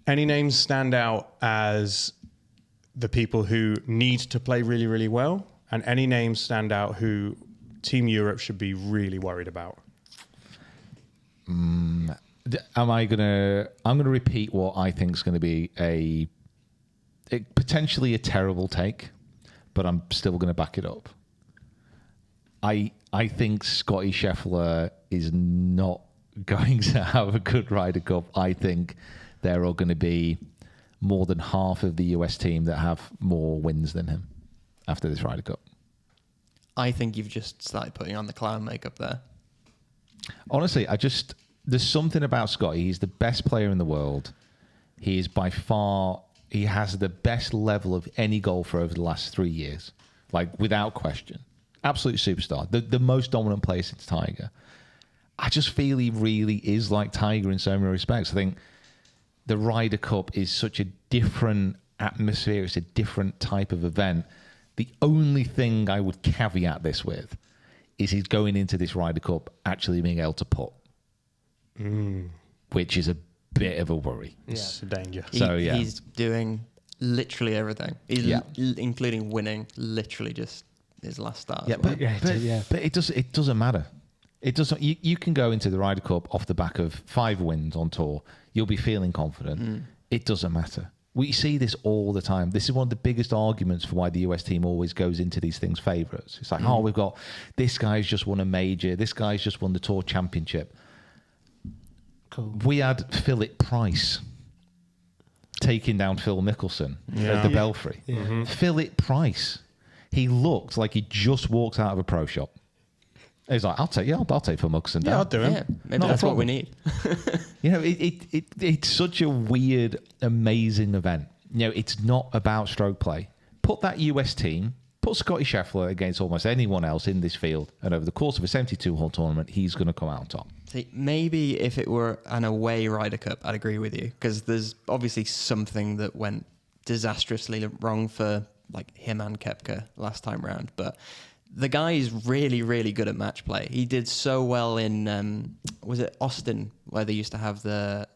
Any names stand out as the people who need to play really, really well? And any names stand out who Team Europe should be really worried about? I'm gonna repeat what I think is going to be potentially a terrible take, but I'm still going to back it up. I think Scotty Scheffler is not going to have a good Ryder Cup. I think there are going to be more than half of the US team that have more wins than him after this Ryder Cup. I think you've just started putting on the clown makeup there. Honestly, there's something about Scotty. He's the best player in the world. He is by far, he has the best level of any golfer over the last 3 years. Like, without question. Absolute superstar. The most dominant player since Tiger. I just feel he really is like Tiger in so many respects. I think the Ryder Cup is such a different atmosphere. It's a different type of event. The only thing I would caveat this with is he's going into this Ryder Cup actually being able to putt, which is a bit of a worry. It's a danger. He's doing literally everything, including winning literally just his last start. But it doesn't matter. It doesn't. You can go into the Ryder Cup off the back of 5 wins on tour. You'll be feeling confident. It doesn't matter. We see this all the time. This is one of the biggest arguments for why the US team always goes into these things favourites. It's like, we've got this guy's just won a major. This guy's just won the Tour Championship. Cool. We had Philip Price taking down Phil Mickelson at the Belfry. Philip Price. He looked like he just walked out of a pro shop. He's like, I'll take Phil Mickelson down. Yeah, I'll do him. Yeah, maybe that's what we need. You know, it's such a weird, amazing event. You know, it's not about stroke play. Put that US team, put Scotty Scheffler against almost anyone else in this field, and over the course of a 72-hole tournament, he's going to come out on top. See, maybe if it were an away Ryder Cup, I'd agree with you, because there's obviously something that went disastrously wrong for like him and Koepka last time round, but the guy is really, really good at match play. He did so well in, was it Austin, where they used to have the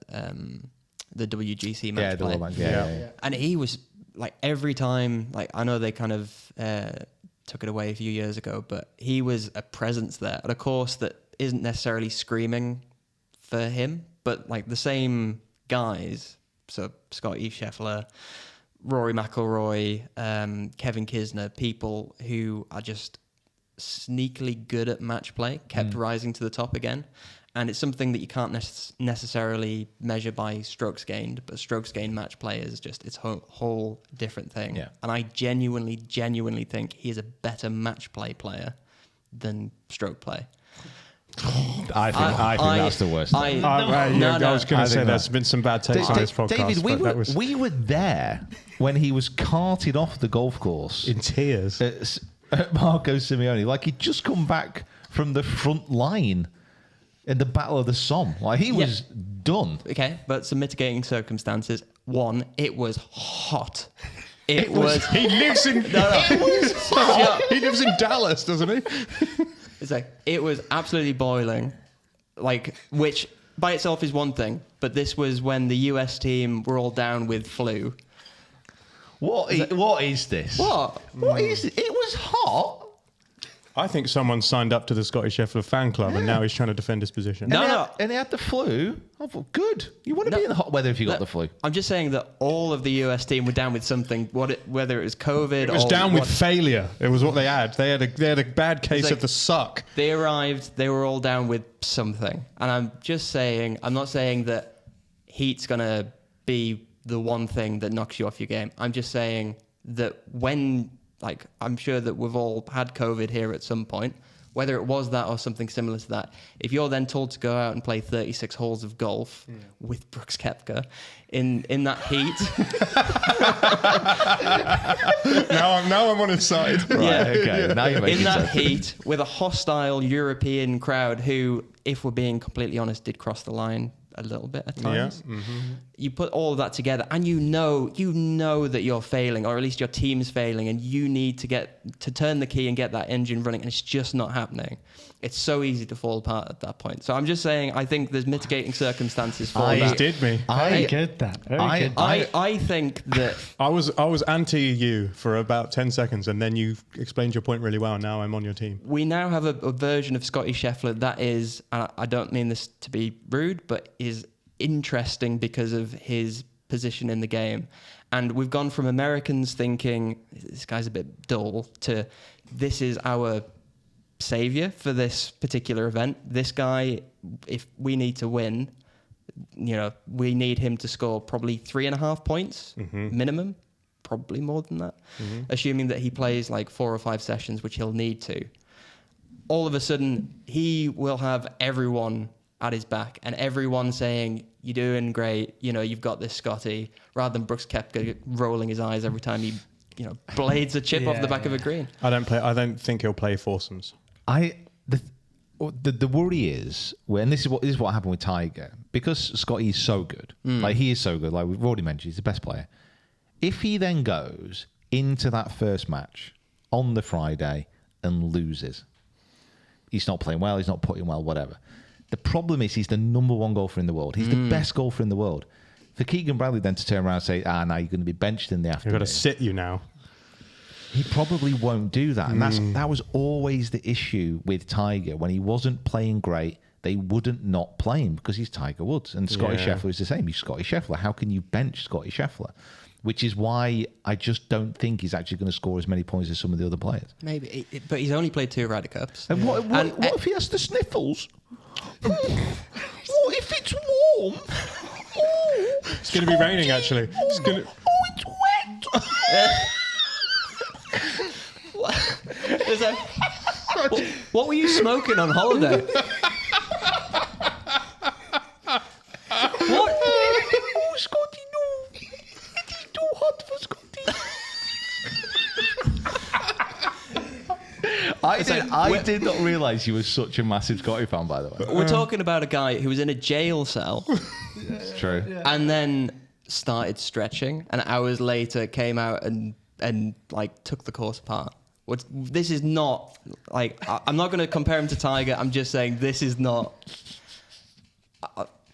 WGC match play? Yeah. And he was, like, every time, like, I know they kind of took it away a few years ago, but he was a presence there at a course that isn't necessarily screaming for him, but, like, the same guys, so Scotty Scheffler, Rory McIlroy, Kevin Kisner, people who are just sneakily good at match play, kept rising to the top again. And it's something that you can't necessarily measure by strokes gained, but strokes gained match play is just its whole different thing. Yeah. And I genuinely think he is a better match play player than stroke play. I think that's the worst. I was going to say there's been some bad takes on this podcast. David, we were there when he was carted off the golf course in tears at Marco Simeone. Like, he'd just come back from the front line in the Battle of the Somme. Like, he was done. Okay, but some mitigating circumstances. One, it was hot. It was. He lives in. It was hot. He lives in Dallas, doesn't he? It's like, it was absolutely boiling, like, which by itself is one thing, but this was when the US team were all down with flu. What is this? What? What is it? It was hot. I think someone signed up to the Scotty Scheffler fan club and now he's trying to defend his position. And he had the flu. I thought, good. You want to be in the hot weather if you got the flu. I'm just saying that all of the US team were down with something, whether it was COVID it was or... down with failure. It was what they had. They had a bad case of the suck. They arrived, they were all down with something. And I'm just saying, I'm not saying that heat's going to be the one thing that knocks you off your game. I'm just saying that when... Like, I'm sure that we've all had COVID here at some point, whether it was that or something similar to that. If you're then told to go out and play 36 holes of golf with Brooks Koepka in that heat... now I'm on his side. Right, okay. Now you're making in that sense. heat, with a hostile European crowd who, if we're being completely honest, did cross the line a little bit at times. you put all of that together, and you know that you're failing, or at least your team's failing, and you need to turn the key and get that engine running, and it's just not happening. It's so easy to fall apart at that point. So I'm just saying, I think there's mitigating circumstances for that. You did me. Very good, that. Very good. I think that I was anti you for about 10 seconds, and then you explained your point really well. And now I'm on your team. we now have a version of Scotty Scheffler that is, I don't mean this to be rude, but is interesting because of his position in the game. And we've gone from Americans thinking this guy's a bit dull to this is our savior for this particular event. This guy, if we need to win, we need him to score probably 3.5 points minimum, probably more than that, assuming that he plays like 4 or 5 sessions, which he'll need to. All of a sudden, he will have everyone at his back and everyone saying, "You're doing great. You've got this, Scotty," rather than Brooks Koepka rolling his eyes every time he, blades a chip off the back of a green. I don't think he'll play foursomes. The worry is this is what happened with Tiger, because Scotty is so good. Like, he is so good. Like we've already mentioned, he's the best player. If he then goes into that first match on the Friday and loses, he's not playing well, he's not putting well, whatever. The problem is he's the number 1 golfer in the world. He's the best golfer in the world. For Keegan Bradley then to turn around and say, now you're going to be benched in the afternoon. I've got to sit you now. He probably won't do that. And that was always the issue with Tiger. When he wasn't playing great, they wouldn't not play him because he's Tiger Woods. And Scotty Scheffler is the same. He's Scotty Scheffler. How can you bench Scotty Scheffler? Which is why I just don't think he's actually going to score as many points as some of the other players. Maybe, but he's only played 2 Ryder Cups. And what if he has the sniffles? What if it's warm? It's going to be raining, actually. It's wet. What were you smoking on holiday? What? Oh, Scotty, no. It is too hot for Scotty. I did not realise you were such a massive Scotty fan, by the way. We're talking about a guy who was in a jail cell It's true. and then started stretching, and hours later came out and like took the course apart. This is not like, I'm not going to compare him to Tiger. I'm just saying this is not.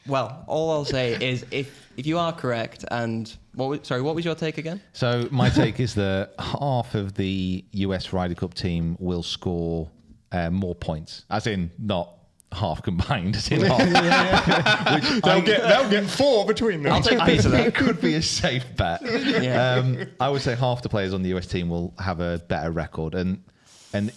Well, all I'll say is if you are correct, and what was your take again? So my take is that half of the US Ryder Cup team will score more points, as in not half combined, as in half. Which They'll get 4 between them. I'll take a piece of that. It could be a safe bet. Yeah. I would say half the players on the US team will have a better record, and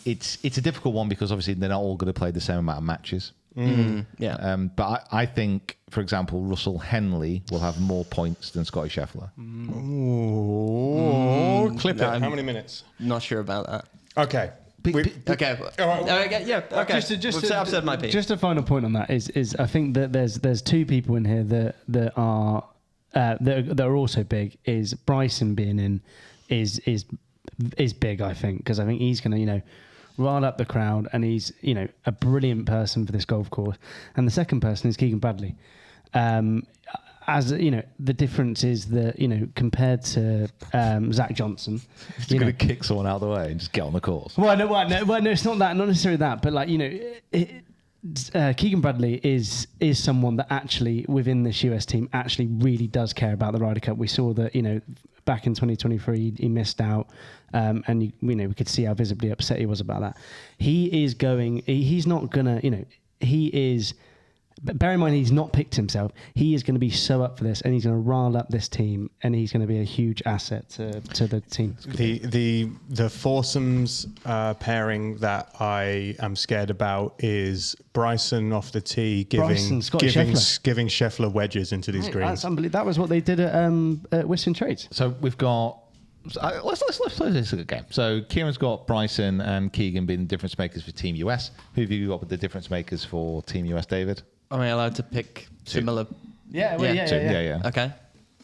it's a difficult one because obviously they're not all going to play the same amount of matches. Yeah. But I think, for example, Russell Henley will have more points than Scotty Scheffler. Ooh, clip it. I'm How many minutes? Not sure about that. Okay. Okay. Okay. Yeah. Okay. I've said my piece. Just a final point on that is I think that there's 2 people in here that are also big. Is Bryson being in is big, I think, because I think he's going to rile up the crowd, and he's a brilliant person for this golf course. And the second person is Keegan Bradley. As the difference is that compared to Zach Johnson, He's going to kick someone out of the way and just get on the course. Well, no, it's not that, not necessarily that, but like Keegan Bradley is someone that actually within this US team actually really does care about the Ryder Cup. We saw that back in 2023 he missed out, and we could see how visibly upset he was about that. He's not gonna he is. But bear in mind, he's not picked himself. He is going to be so up for this, and he's going to rile up this team, and he's going to be a huge asset to the team. The foursomes pairing that I am scared about is Bryson off the tee giving Scheffler wedges into these greens. That's unbelievable. That was what they did at Western Trades. So we've got. Let's play this game. So Kieran's got Bryson and Keegan being the difference makers for Team US. Who have you got with the difference makers for Team US, David? Am I allowed to pick similar? Yeah. Okay.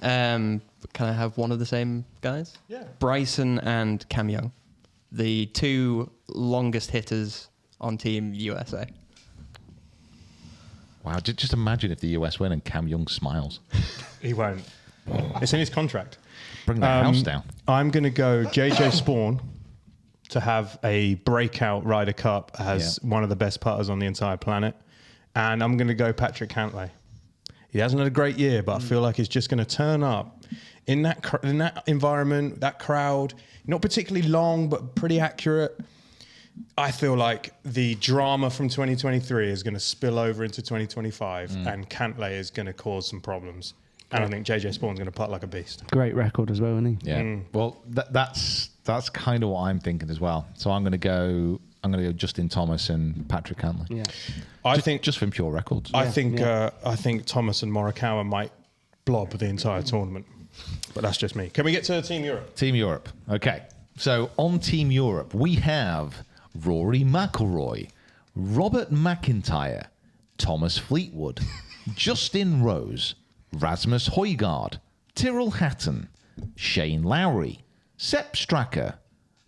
Can I have one of the same guys? Yeah. Bryson and Cam Young, the 2 longest hitters on Team USA. Wow, just imagine if the US win and Cam Young smiles. He won't. It's in his contract. Bring the house down. I'm going to go JJ Spawn to have a breakout Ryder Cup as one of the best putters on the entire planet. And I'm going to go Patrick Cantlay. He hasn't had a great year, but I feel like he's just going to turn up in that environment, that crowd. Not particularly long, but pretty accurate. I feel like the drama from 2023 is going to spill over into 2025, and Cantlay is going to cause some problems. And I think JJ Spawn's going to putt like a beast. Great record as well, isn't he? Yeah. Well, that's kind of what I'm thinking as well. So I'm going to go Justin Thomas and Patrick Cantlay. Yeah. I think just from pure records. I think Thomas and Morikawa might blob the entire tournament, but that's just me. Can we get to Team Europe? Team Europe. Okay. So on Team Europe, we have Rory McIlroy, Robert McIntyre, Thomas Fleetwood, Justin Rose, Rasmus Højgaard, Tyrrell Hatton, Shane Lowry, Sepp Straka,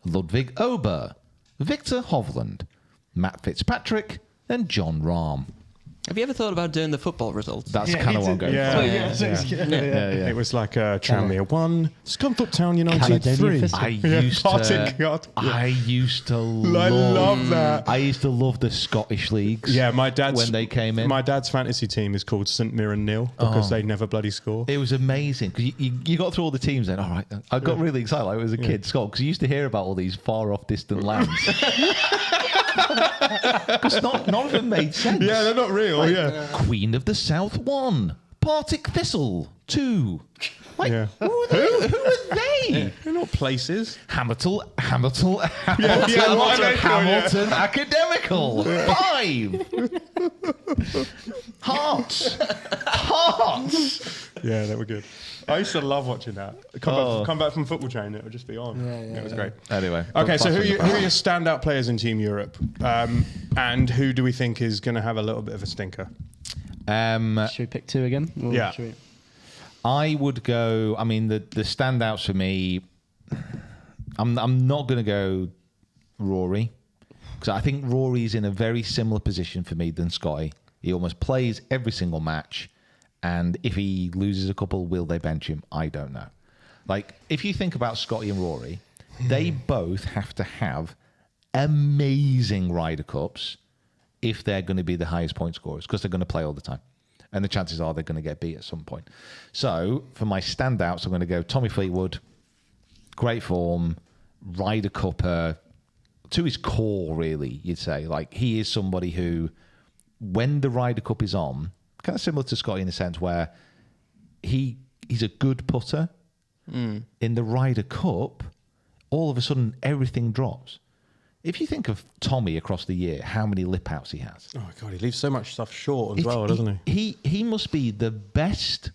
Ludwig Ober, Victor Hovland, Matt Fitzpatrick, and John Rahm. Have you ever thought about doing the football results? That's kind of what I'm going for. It was like Tranmere 1, Scunthorpe Town United 3. I used to love that. I used to love the Scottish leagues. Yeah, when they came in. My dad's fantasy team is called St Mirren Nil because they never bloody score. It was amazing because you got through all the teams. Then, all right, I got really excited like, as a kid, Scott, because you used to hear about all these far off, distant lands. Because none of them made sense. Yeah, they're not real. Queen of the South 1, Partick Thistle 2. Like, who are they? They're not places. Hamilton Academical 5. Hearts. Yeah, they were good. I used to love watching that. Come back from Football Chain, it would just be on. It was great. Anyway. Okay, so who are your standout players in Team Europe? And who do we think is going to have a little bit of a stinker? Should we pick two again? Yeah. I would go, I mean, the standouts for me, I'm not going to go Rory, because I think Rory's in a very similar position for me than Scotty. He almost plays every single match, and if he loses a couple, will they bench him? I don't know. Like, if you think about Scotty and Rory, they both have to have amazing Ryder Cups if they're going to be the highest point scorers, because they're going to play all the time. And the chances are they're going to get beat at some point. So, for my standouts, I'm going to go Tommy Fleetwood, great form, Ryder Cupper, to his core, really, you'd say. Like, he is somebody who, when the Ryder Cup is on, kind of similar to Scotty in the sense where he's a good putter. In the Ryder Cup, all of a sudden, everything drops. If you think of Tommy across the year, how many lip outs he has. Oh, God, he leaves so much stuff short as well, doesn't he? He must be the best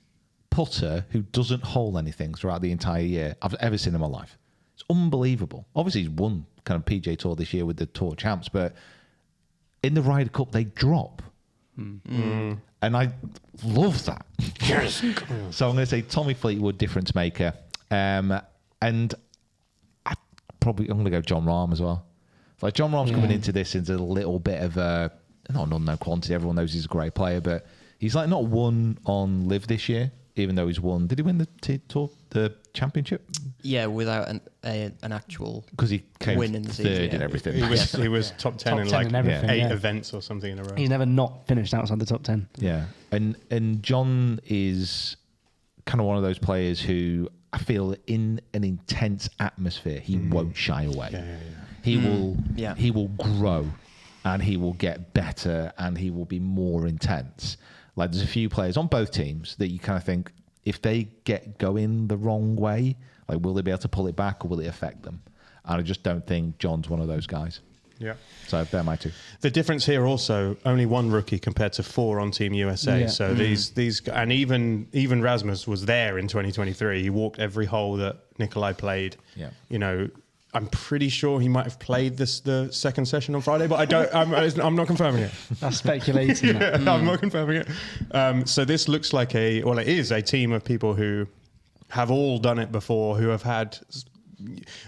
putter who doesn't hole anything throughout the entire year I've ever seen in my life. It's unbelievable. Obviously, he's won kind of PGA Tour this year with the Tour Champs, but in the Ryder Cup, they drop. And I love that. Yes. So I'm going to say Tommy Fleetwood, difference maker. And I'm going to go John Rahm as well. Like, John Rahm's coming into this into a little bit of a, not an unknown quantity. Everyone knows he's a great player, but he's like not won on Live this year, even though he's won. Did he win the championship? Yeah, without an actual because he came win in the third season, and everything. He was top 10 in like 8 events or something in a row. He's never not finished outside the top 10. Yeah, and John is kind of one of those players who I feel in an intense atmosphere, he won't shy away. He will grow, and he will get better, and he will be more intense. Like, there's a few players on both teams that you kind of think, if they get going the wrong way, like, will they be able to pull it back, or will it affect them? And I just don't think John's one of those guys. Yeah. So they're my two. The difference here also, only one rookie compared to 4 on Team USA. Yeah. So these and even Rasmus was there in 2023. He walked every hole that Nikolai played. Yeah. You know, I'm pretty sure he might have played the second session on Friday, but I'm not confirming it. That's speculating. I'm not confirming it. So this looks like it is a team of people who have all done it before, who have had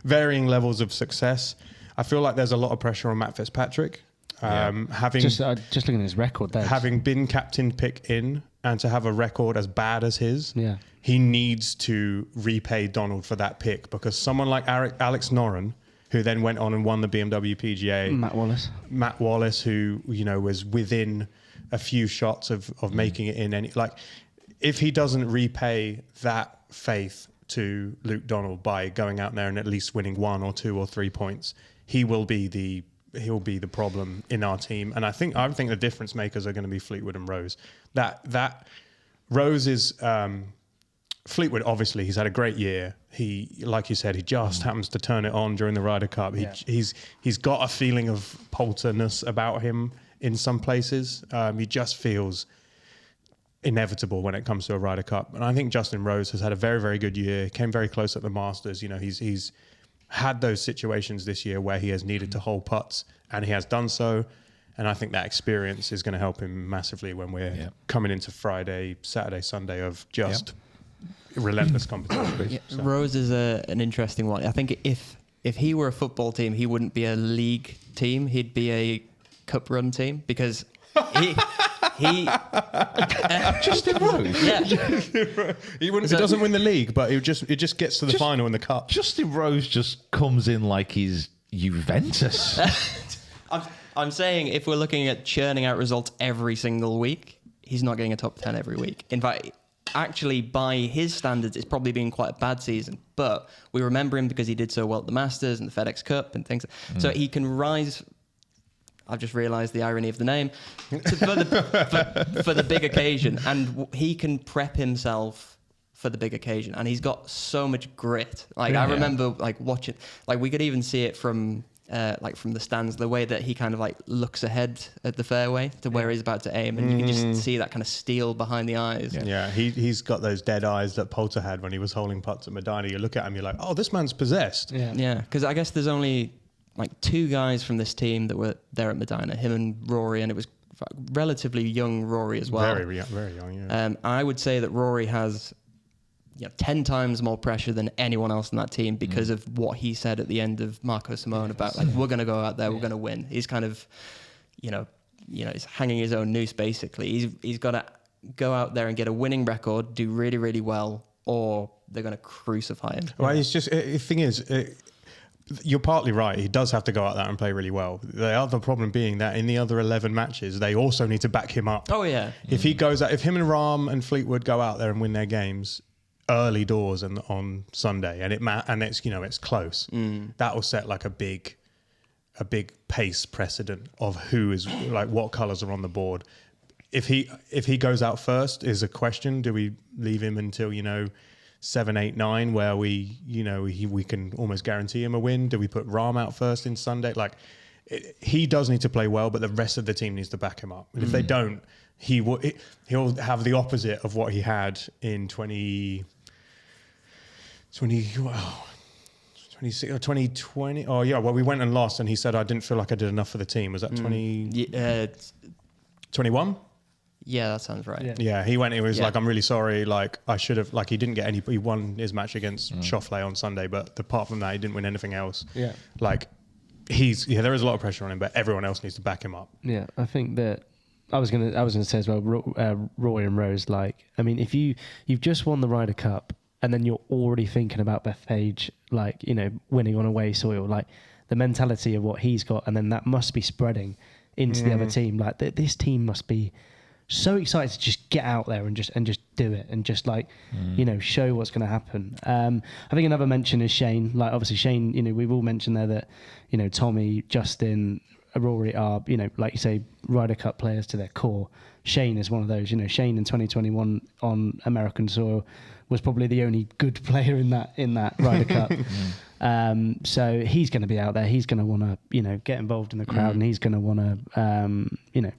varying levels of success. I feel like there's a lot of pressure on Matt Fitzpatrick. Having just looking at his record there. having been captain pick in and to have a record as bad as his, Yeah. he needs to repay Donald for that pick, because someone like Alex Noren, who then went on and won the BMW PGA, Matt Wallace, who was within a few shots of making it in any, like, if he doesn't repay that faith to Luke Donald by going out there and at least winning 1 or 2 or 3 points, he'll be the problem in our team. And I think the difference makers are going to be Fleetwood and Rose. That Rose is Fleetwood. Obviously, he's had a great year. He, like you said, he just happens to turn it on during the Ryder Cup. He's got a feeling of Poulter-ness about him in some places. He just feels inevitable when it comes to a Ryder Cup. And I think Justin Rose has had a very, very good year. Came very close at the Masters. He's had those situations this year where he has needed to hold putts, and he has done so. And I think that experience is going to help him massively when we're coming into Friday, Saturday, Sunday of just relentless competition. Yeah, so. Rose is an interesting one. I think if he were a football team, he wouldn't be a league team. He'd be a cup run team, because he Justin Rose. Yeah. He doesn't win the league, but it just gets to the final in the cup. Justin Rose just comes in like he's Juventus. I'm saying if we're looking at churning out results every single week, he's not getting a top 10 every week. In fact, actually, by his standards, it's probably been quite a bad season. But we remember him because he did so well at the Masters and the FedEx Cup and things. So he can rise. I've just realised the irony of the name for the big occasion, and he can prep himself for the big occasion, and he's got so much grit. Like I remember, like watching, like we could even see it from the stands, the way that he kind of like looks ahead at the fairway to where he's about to aim, and you can just see that kind of steel behind the eyes. Yeah, he's got those dead eyes that Poulter had when he was holding putts at Medina. You look at him, you're like, oh, this man's possessed. Yeah, because I guess there's only like 2 guys from this team that were there at Medina, him and Rory, and it was relatively young Rory as well. Very young, yeah. I would say that Rory has 10 times more pressure than anyone else in that team because of what he said at the end of Marco Simone about, like, we're going to go out there, we're going to win. He's kind of, he's hanging his own noose, basically. He's got to go out there and get a winning record, do really, really well, or they're going to crucify him. Well, it's just, the thing is, you're partly right. He does have to go out there and play really well. The other problem being that in the other 11 matches, they also need to back him up. Oh, yeah. If he goes out, if him and Rahm and Fleetwood go out there and win their games early doors and on Sunday, and it's close, that will set like a big pace precedent of who is, like, what colours are on the board. If he goes out first is a question. Do we leave him until 7, 8, 9, where we can almost guarantee him a win? Do we put Rahm out first in Sunday? Like, he does need to play well, but the rest of the team needs to back him up. And if they don't, he'll have the opposite of what he had in 2020. Oh yeah, well, we went and lost, and he said, I didn't feel like I did enough for the team. Was that 21? Yeah, that sounds right. Yeah, he went. It was like, I'm really sorry. Like, I should have. Like, he didn't get any. He won his match against Scheffler on Sunday, but apart from that, he didn't win anything else. Yeah, like there is a lot of pressure on him, but everyone else needs to back him up. Yeah, I think that I was gonna say as well, Roy and Rose. Like, I mean, if you've just won the Ryder Cup and then you're already thinking about Bethpage, like, winning on away soil, like the mentality of what he's got, and then that must be spreading into the other team. Like, this team must be so excited to just get out there and just do it and just show what's going to happen. I think another mention is Shane. Like, obviously Shane, we've all mentioned there that Tommy, Justin, Rory are like you say, Ryder Cup players to their core. Shane is one of those. Shane in 2021 on American soil was probably the only good player in that Ryder Cup. So he's going to be out there. He's going to want to, get involved in the crowd, and he's going to want to,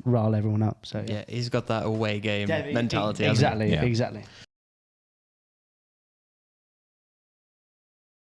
rile everyone up. So yeah, he's got that away game mentality. Exactly.